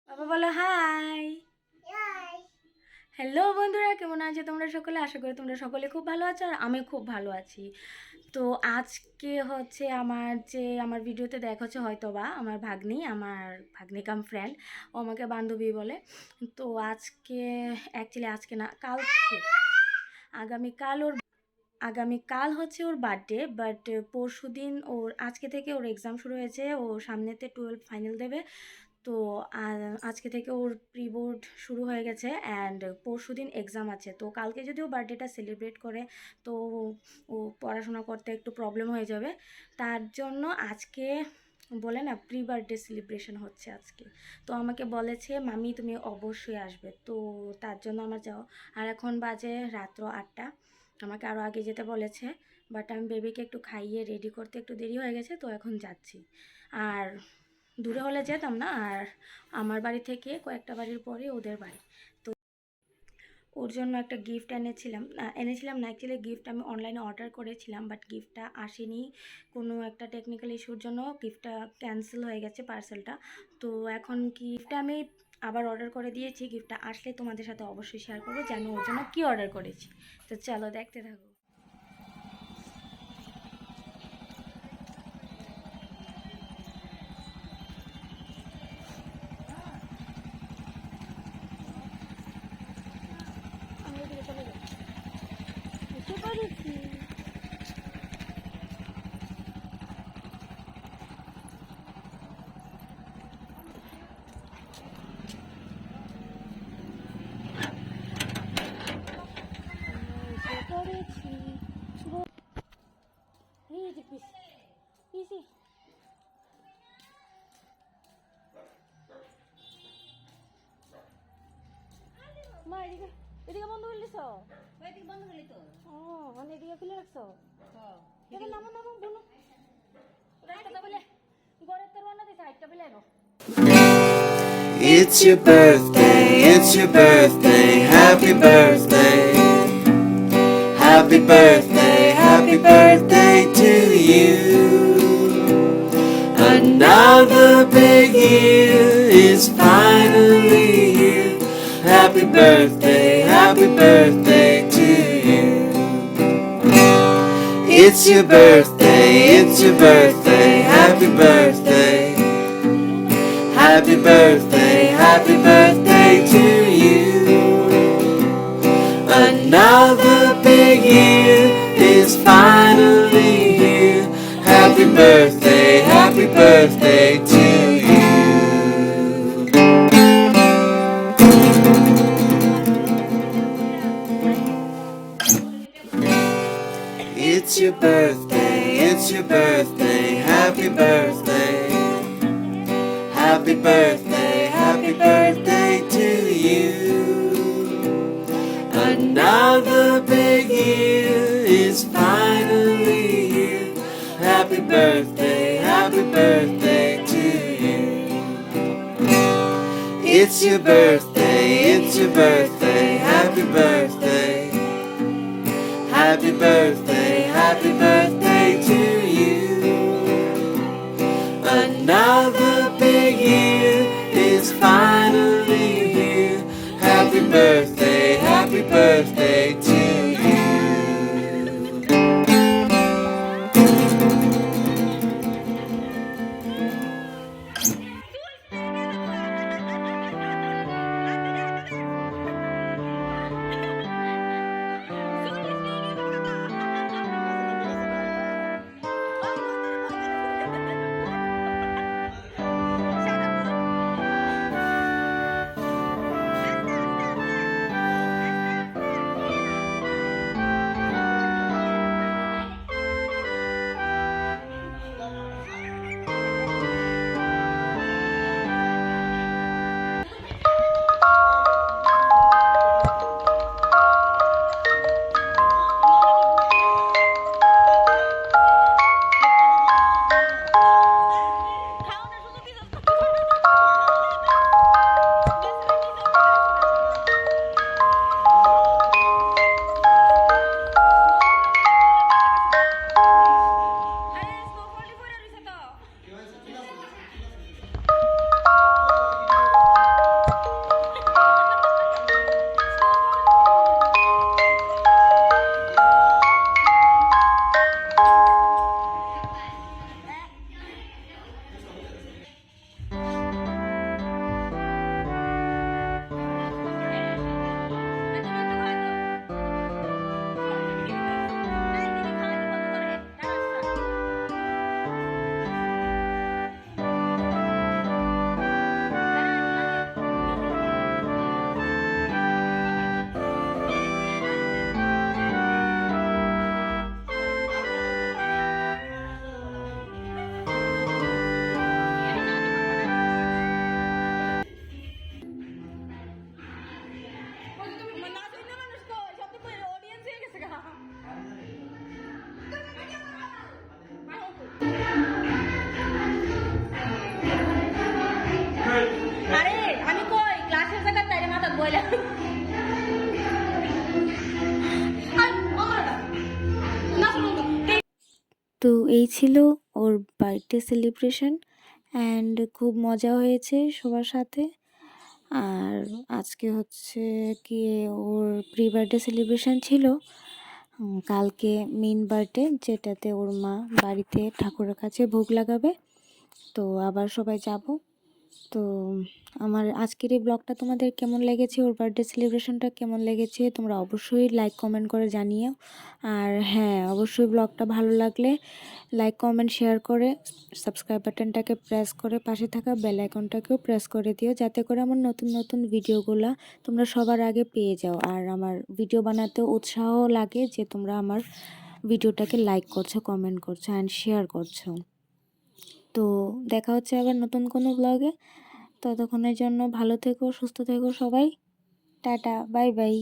বাবা বলো high. Hello বন্ধুরা, কেমন আছো তোমরা সকলে? আশা করি তোমরা সকলে খুব ভালো আছো আর আমি খুব ভালো আছি। তো আজকে হচ্ছে আমার ভিডিওতে দেখা হচ্ছে হয়তো বা আমার ভাগ্নি কাম ফ্রেন্ড, ও আমাকে বান্ধবী বলে। তো আজকে না, আগামীকাল ওর আগামীকাল হচ্ছে ওর বার্থডে, বাট পরশু দিন আজকে থেকে ওর এক্সাম শুরু হয়েছে। ও সামনেতে 12 ফাইনাল দেবে। তো আজকে থেকে ওর প্রি বোর্ড শুরু হয়ে গেছে অ্যান্ড পরশু দিন এক্সাম আছে। তো কালকে যদি ও বার্থডেটা সেলিব্রেট করে তো ও পড়াশোনা করতে একটু প্রবলেম হয়ে যাবে। তার জন্য আজকে বলে না, প্রি বার্থডে সেলিব্রেশন হচ্ছে আজকে। তো আমাকে বলেছে মামি তুমি অবশ্যই আসবে, তো তার জন্য আমার যাও। আর এখন বাজে রাত্র 8টা, আমাকে আরও আগে যেতে বলেছে, বাট আমি বেবিকে একটু খাইয়ে রেডি করতে একটু দেরি হয়ে গেছে, তো এখন যাচ্ছি। আর দূরে হলে যেতাম না, আর আমার বাড়ি থেকে কয়েকটা বাড়ির পরে ওদের বাড়ি। তো ওর জন্য একটা গিফট এনেছিলাম না, অ্যাকচুয়ালি গিফট আমি অনলাইনে অর্ডার করেছিলাম, বাট গিফটটা আসেনি। কোনো একটা টেকনিক্যাল ইস্যুর জন্য গিফটটা ক্যান্সেল হয়ে গেছে, পার্সেলটা। তো এখন গিফটটা আমি আবার অর্ডার করে দিয়েছি। গিফটটা আসলে তোমাদের সাথে অবশ্যই শেয়ার করবো যে আমি ওর জন্য কী অর্ডার করেছি। তো চলো দেখতে থাকো। আমি ওদিকে চলে যাচ্ছি, বুঝতে পারছি। করেছি এই যে পিসি মা এদিকে এদিকে বন্ধ করে দিছো? এদিকে বন্ধ করলি তো? ও মানে এদিকে খুলে রাখছো? হ্যাঁ। দেখো নামো নামো বলো। রাস্তাটা বলে ঘরের তো রান্না দিছে, হাইটটা বলে আনো। It's your birthday, happy birthday. Happy birthday to you. Another big year is finally here. Happy birthday to you. It's your birthday, happy birthday. Happy birthday to you. Another big year is finally here. Happy birthday to you. It's your birthday, happy birthday. Happy birthday to you. Another big year is finally here. Happy birthday to you. It's your birthday, happy birthday. Happy birthday to you. Another big year is finally here. Happy birthday to you. তো এই ছিল ওর birthday celebration and খুব মজা হয়েছে সবার সাথে। আর আজকে হচ্ছে গিয়ে ওর প্রি বার্থডে সেলিব্রেশন ছিল। কালকে মেইন বার্থডে, যেটাতে ওর মা বাড়িতে ঠাকুরের কাছে ভোগ লাগাবে। তো আবার সবাই যাব। তো আমার আজকের এই ব্লগটা তোমাদের কেমন লেগেছে, ওর বার্থডে সেলিব্রেশনটা কেমন লেগেছে, তোমরা অবশ্যই লাইক কমেন্ট করে জানিও। আর হ্যাঁ, অবশ্যই ব্লগটা ভালো লাগলে লাইক কমেন্ট শেয়ার করে সাবস্ক্রাইব বাটনটাকে প্রেস করে পাশে থাকা বেল আইকনটাকেও প্রেস করে দিও, যাতে করে আমার নতুন নতুন ভিডিওগুলো তোমরা সবার আগে পেয়ে যাও। আর আমার ভিডিও বানাতেও উৎসাহ লাগে যে তোমরা আমার ভিডিওটাকে লাইক করছো, কমেন্ট করছো অ্যান্ড শেয়ার করছো। তো দেখা হচ্ছে আবার নতুন কোনো ব্লগে। ততক্ষণের জন্য ভালো থেকো, সুস্থ থেকো সবাই। Tata, bye bye.